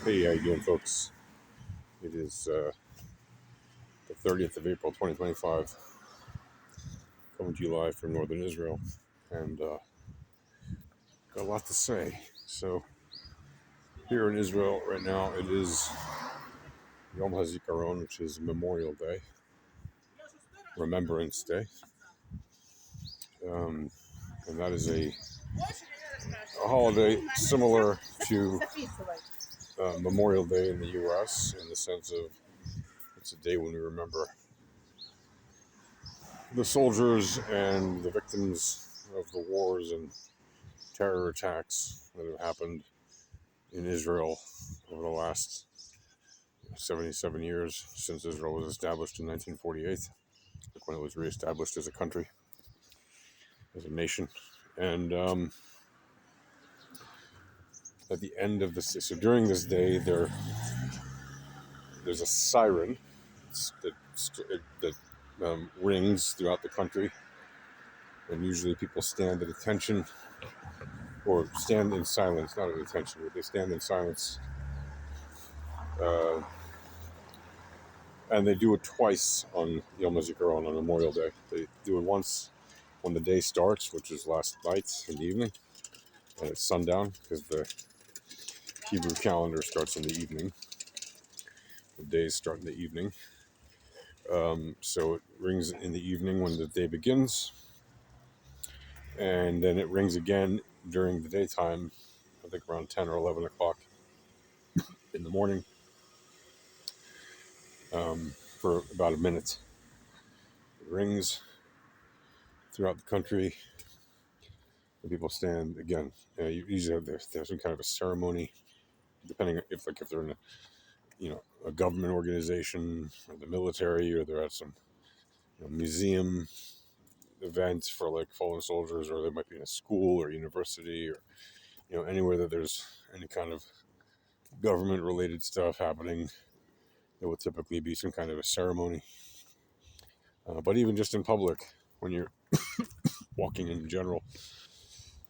Hey, how you doing, folks? It is the 30th of April, 2025, coming to you live from northern Israel, and got a lot to say. So, here in Israel right now, it is HaZikaron, which is Memorial Day, Remembrance Day, and that is a holiday similar to Memorial Day in the U.S. in the sense of it's a day when we remember the soldiers and the victims of the wars and terror attacks that have happened in Israel over the last 77 years since Israel was established in 1948, like when it was reestablished as a country, as a nation. And at the end of this, so during this day, there's a siren that rings throughout the country, and usually people stand at attention or stand in silence, not at attention, but they stand in silence. And they do it twice on Yom HaZikaron, on Memorial Day. They do it once when the day starts, which is last night in the evening, and it's sundown because the Hebrew calendar starts in the evening. The days start in the evening. So it rings in the evening when the day begins, and then it rings again during the daytime, I think around 10 or 11 o'clock in the morning, for about a minute. It rings throughout the country. And people stand again. Usually there's some kind of a ceremony, depending if they're in a government organization or the military, or they're at some museum event for like fallen soldiers, or they might be in a school or university, or anywhere that there's any kind of government related stuff happening. There will typically be some kind of a ceremony. But even just in public, when you're walking in general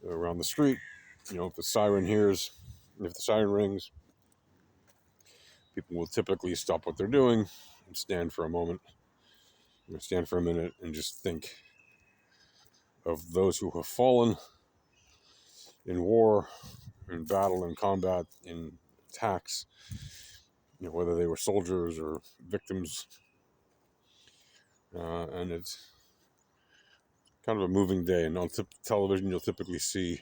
around the street, if the siren rings, people will typically stop what they're doing and stand for a moment, stand for a minute, and just think of those who have fallen in war, in battle, in combat, in attacks, whether they were soldiers or victims. And it's kind of a moving day. And on television, you'll typically see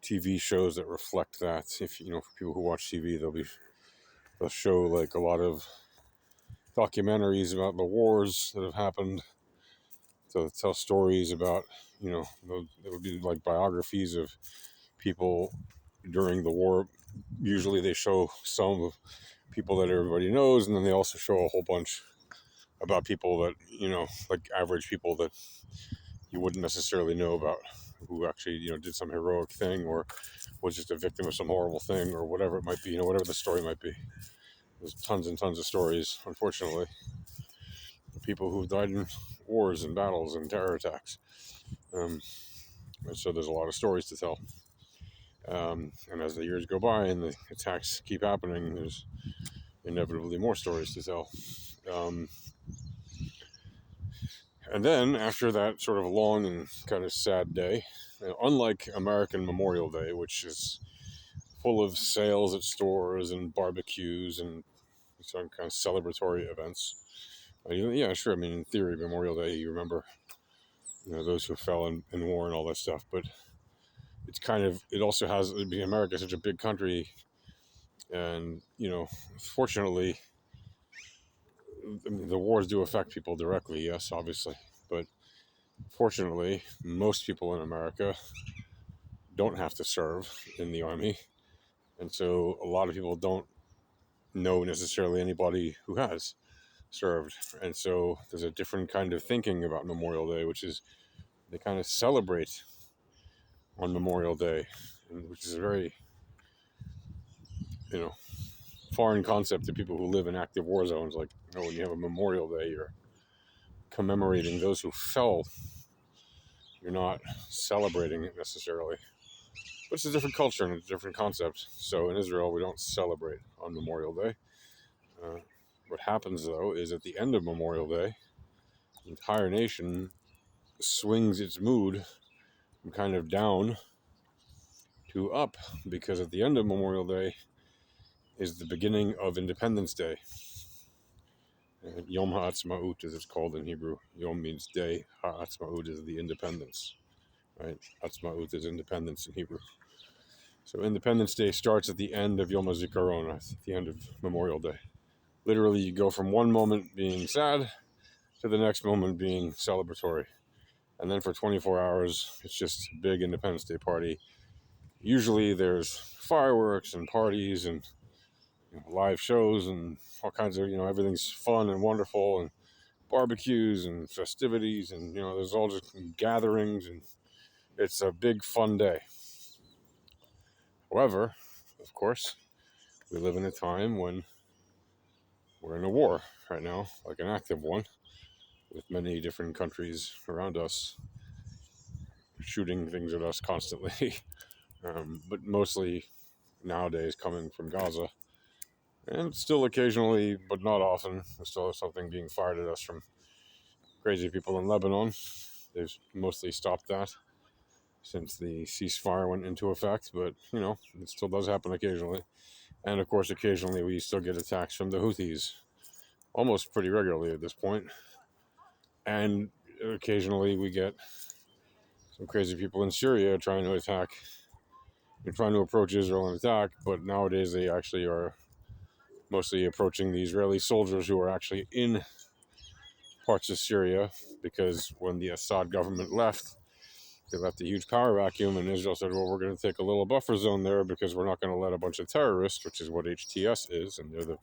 TV shows that reflect that. If for people who watch TV, they'll show like a lot of documentaries about the wars that have happened. So they tell stories about, there would be like biographies of people during the war. Usually they show some of people that everybody knows, and then they also show a whole bunch about people that, like average people that you wouldn't necessarily know about, who actually, did some heroic thing or was just a victim of some horrible thing or whatever it might be, whatever the story might be. There's tons and tons of stories, unfortunately, of people who've died in wars and battles and terror attacks. And so there's a lot of stories to tell. And as the years go by and the attacks keep happening, there's inevitably more stories to tell. And then after that sort of long and kind of sad day, unlike American Memorial Day, which is full of sales at stores and barbecues and some kind of celebratory events. Yeah, sure. I mean, in theory, Memorial Day, you remember, those who fell in war and all that stuff. But it also has, America is such a big country. And, fortunately, the wars do affect people directly, yes, obviously. But fortunately, most people in America don't have to serve in the army. And so a lot of people don't know necessarily anybody who has served. And so there's a different kind of thinking about Memorial Day, which is they kind of celebrate on Memorial Day, which is a very, foreign concept to people who live in active war zones. Like, when you have a Memorial Day, you're commemorating those who fell. You're not celebrating it necessarily. But it's a different culture and a different concept. So in Israel, we don't celebrate on Memorial Day. What happens, though, is at the end of Memorial Day, the entire nation swings its mood from kind of down to up, because at the end of Memorial Day is the beginning of Independence Day. Yom HaAtzmaut, as it's called in Hebrew. Yom means day. HaAtzmaut is the independence. Right? Atzmaut is independence in Hebrew. So Independence Day starts at the end of Yom HaZikaron, at the end of Memorial Day. Literally, you go from one moment being sad to the next moment being celebratory. And then for 24 hours, it's just a big Independence Day party. Usually there's fireworks and parties and live shows and all kinds of, everything's fun and wonderful, and barbecues and festivities, and, there's all just gatherings, and it's a big fun day. However, of course, we live in a time when we're in a war right now, like an active one, with many different countries around us shooting things at us constantly, but mostly nowadays coming from Gaza. And still occasionally, but not often, we still have something being fired at us from crazy people in Lebanon. They've mostly stopped that since the ceasefire went into effect, but, it still does happen occasionally. And, of course, occasionally we still get attacks from the Houthis, almost pretty regularly at this point. And occasionally we get some crazy people in Syria trying to attack and trying to approach Israel and attack, but nowadays they actually are mostly approaching the Israeli soldiers who are actually in parts of Syria, because when the Assad government left, they left a huge power vacuum, and Israel said, well, we're going to take a little buffer zone there because we're not going to let a bunch of terrorists, which is what HTS is, and they're the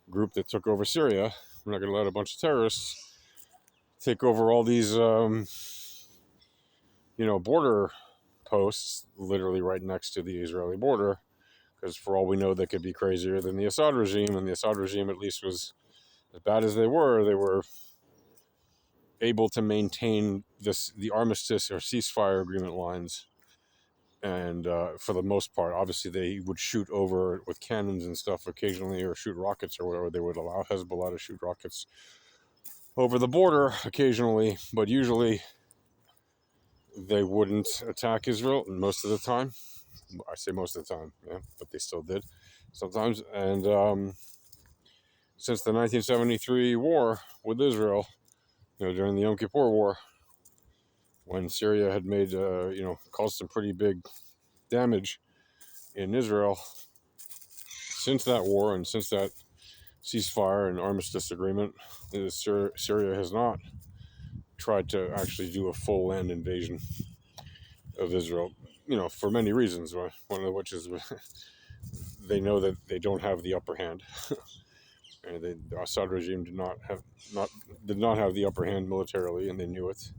group that took over Syria. We're not going to let a bunch of terrorists take over all these, border posts literally right next to the Israeli border, because for all we know, they could be crazier than the Assad regime, and the Assad regime at least was, as bad as they were able to maintain the armistice or ceasefire agreement lines. And for the most part, obviously they would shoot over with cannons and stuff occasionally, or shoot rockets or whatever. They would allow Hezbollah to shoot rockets over the border occasionally, but usually they wouldn't attack Israel most of the time. I say most of the time, yeah, but they still did sometimes. And since the 1973 war with Israel, during the Yom Kippur War, when Syria had made, caused some pretty big damage in Israel, since that war and since that ceasefire and armistice agreement, Syria has not tried to actually do a full land invasion of Israel, for many reasons, one of which is they know that they don't have the upper hand. And the Assad regime did not have the upper hand militarily, and they knew it.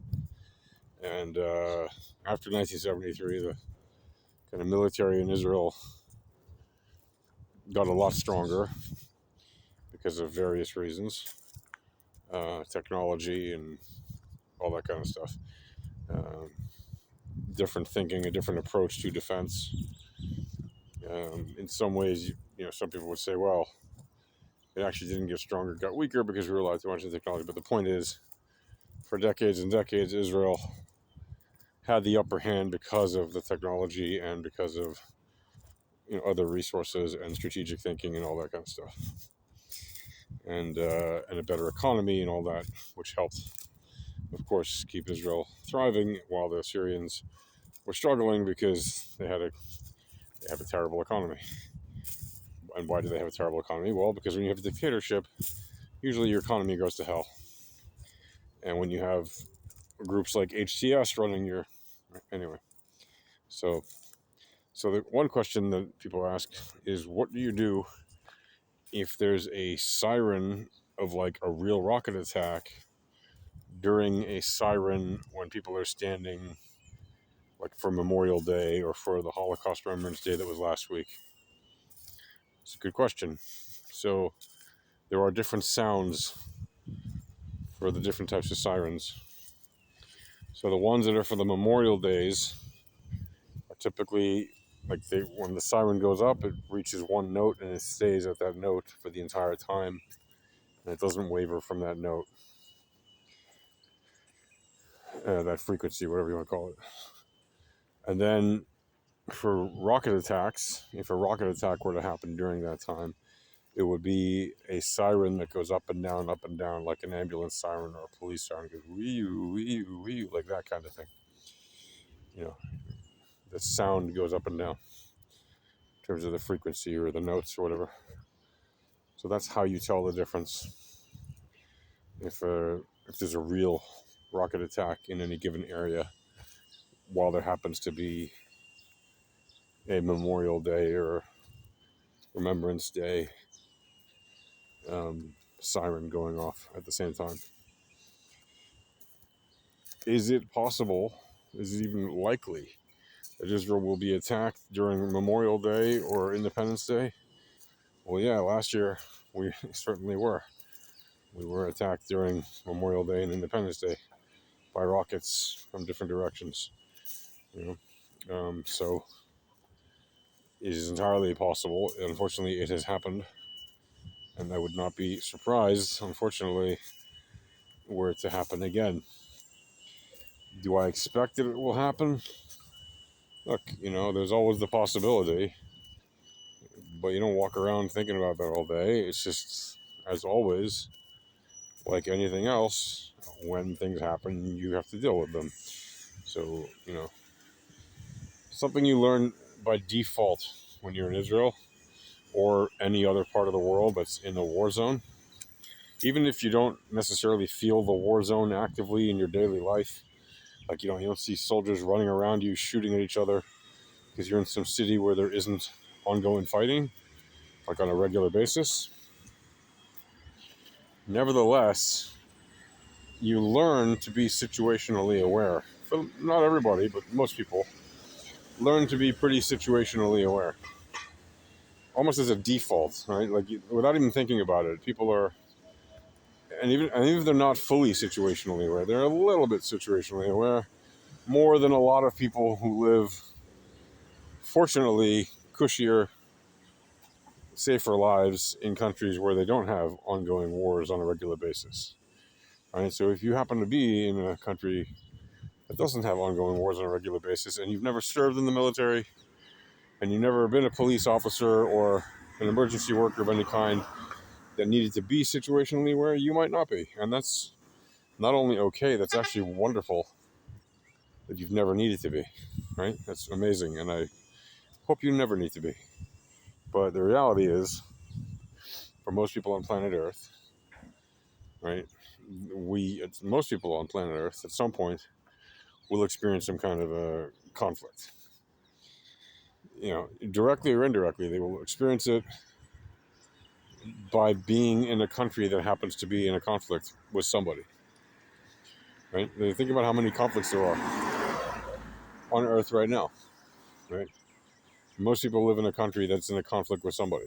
And after 1973, the kind of military in Israel got a lot stronger because of various reasons, technology and all that kind of stuff. Different thinking, a different approach to defense. In some ways, some people would say, well, it actually didn't get stronger, it got weaker because we relied too much on technology. But the point is, for decades and decades, Israel had the upper hand because of the technology and because of other resources and strategic thinking and all that kind of stuff, and a better economy and all that, which helped, of course, keep Israel thriving while the Syrians were struggling because they have a terrible economy. And why do they have a terrible economy? Well, because when you have a dictatorship, usually your economy goes to hell. And when you have groups like HTS running anyway. So the one question that people ask is, what do you do if there's a siren of like a real rocket attack during a siren when people are standing, like for Memorial Day or for the Holocaust Remembrance Day that was last week? It's a good question. So there are different sounds for the different types of sirens. So the ones that are for the Memorial Days are typically, when the siren goes up, it reaches one note and it stays at that note for the entire time, and it doesn't waver from that note, that frequency, whatever you want to call it. And then for rocket attacks, if a rocket attack were to happen during that time, it would be a siren that goes up and down, like an ambulance siren or a police siren. It goes wee, wee, wee, like that kind of thing. The sound goes up and down in terms of the frequency or the notes or whatever. So that's how you tell the difference if there's a real rocket attack in any given area, while there happens to be a Memorial Day or Remembrance Day siren going off at the same time. Is it possible, is it even likely, that Israel will be attacked during Memorial Day or Independence Day? Well, yeah, last year we certainly were. We were attacked during Memorial Day and Independence Day by rockets from different directions. So it is entirely possible. Unfortunately, it has happened, and I would not be surprised, unfortunately, were it to happen again. Do I expect that it will happen? Look, there's always the possibility, but you don't walk around thinking about that all day. It's just, as always, like anything else, when things happen, you have to deal with them. So, something you learn by default when you're in Israel or any other part of the world that's in a war zone. Even if you don't necessarily feel the war zone actively in your daily life, like you don't see soldiers running around you shooting at each other because you're in some city where there isn't ongoing fighting, like on a regular basis. Nevertheless, you learn to be situationally aware. For not everybody, but most people learn to be pretty situationally aware, almost as a default, right? Like without even thinking about it, people are, and even if they're not fully situationally aware, they're a little bit situationally aware, more than a lot of people who live, fortunately, cushier, safer lives in countries where they don't have ongoing wars on a regular basis. Right? So if you happen to be in a country that doesn't have ongoing wars on a regular basis, and you've never served in the military, and you've never been a police officer or an emergency worker of any kind that needed to be situationally aware, you might not be. And that's not only okay, that's actually wonderful that you've never needed to be, right? That's amazing, and I hope you never need to be. But the reality is, for most people on planet Earth, right, most people on planet Earth, at some point, will experience some kind of a conflict. Directly or indirectly, they will experience it by being in a country that happens to be in a conflict with somebody. Right? Think about how many conflicts there are on Earth right now. Right? Most people live in a country that's in a conflict with somebody.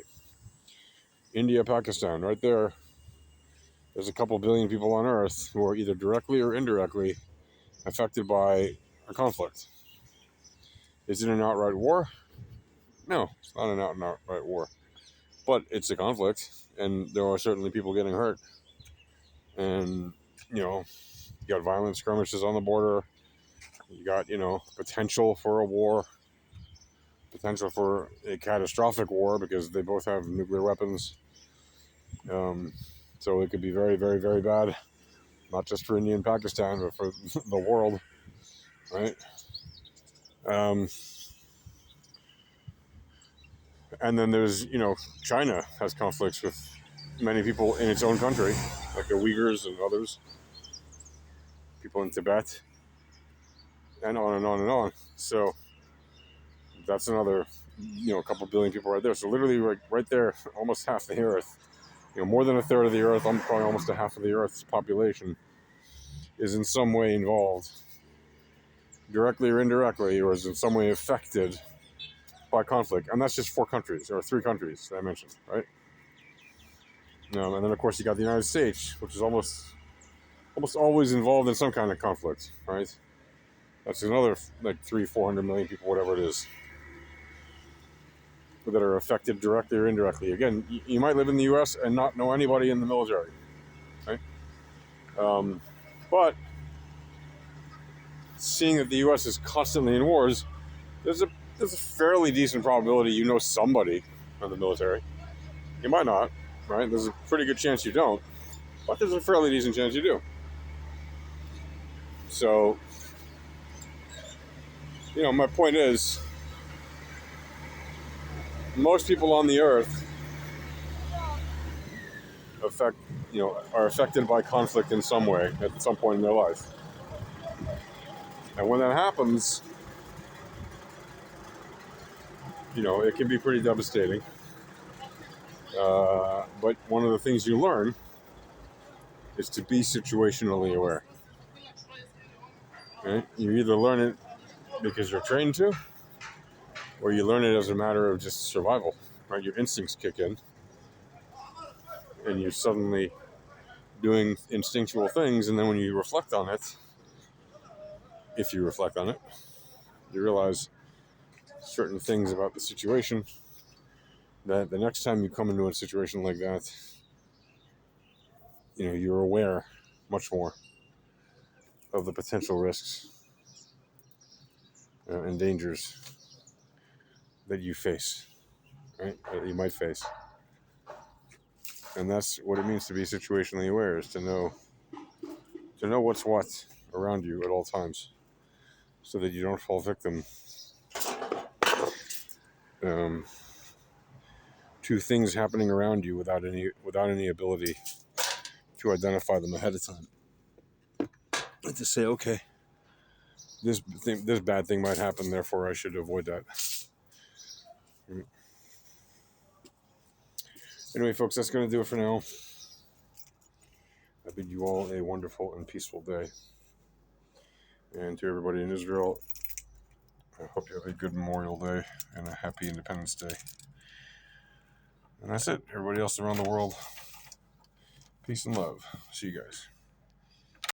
India, Pakistan, right there. There's a couple billion people on Earth who are either directly or indirectly affected by a conflict. Is it an outright war? No, it's not an outright war. But it's a conflict, and there are certainly people getting hurt. And, you got violent skirmishes on the border. You got, potential for a war, potential for a catastrophic war because they both have nuclear weapons. So it could be very, very, very bad, not just for India and Pakistan, but for the world, right? And then there's, China has conflicts with many people in its own country, like the Uyghurs and others, people in Tibet, and on and on and on. So that's another, a couple billion people right there. So literally right there, almost half the Earth, more than a third of the Earth, I'm probably almost a half of the Earth's population is in some way involved, directly or indirectly, or is in some way affected by conflict. And that's just 4 countries, or 3 countries that I mentioned, right? And then, of course, you got the United States, which is almost always involved in some kind of conflict, right? That's another like 400 million people, whatever it is, that are affected directly or indirectly. Again, you might live in the U.S. and not know anybody in the military, right? But seeing that the U.S. is constantly in wars, there's a fairly decent probability you know somebody in the military. You might not, right? There's a pretty good chance you don't, but there's a fairly decent chance you do. So, my point is, most people on the earth are affected by conflict in some way at some point in their life. And when that happens, it can be pretty devastating. But one of the things you learn is to be situationally aware. Right? You either learn it because you're trained to, or you learn it as a matter of just survival. Right? Your instincts kick in, and you're suddenly doing instinctual things, and then when you reflect on it, if you reflect on it, you realize certain things about the situation that the next time you come into a situation like that, you're aware much more of the potential risks and dangers that you face, right? That you might face. And that's what it means to be situationally aware, is to know what's what around you at all times, so that you don't fall victim to things happening around you without any ability to identify them ahead of time. And to say, okay, this bad thing might happen, therefore I should avoid that. Anyway, folks, that's going to do it for now. I bid you all a wonderful and peaceful day. And to everybody in Israel, I hope you have a good Memorial Day and a happy Independence Day. And that's it. Everybody else around the world, peace and love. See you guys.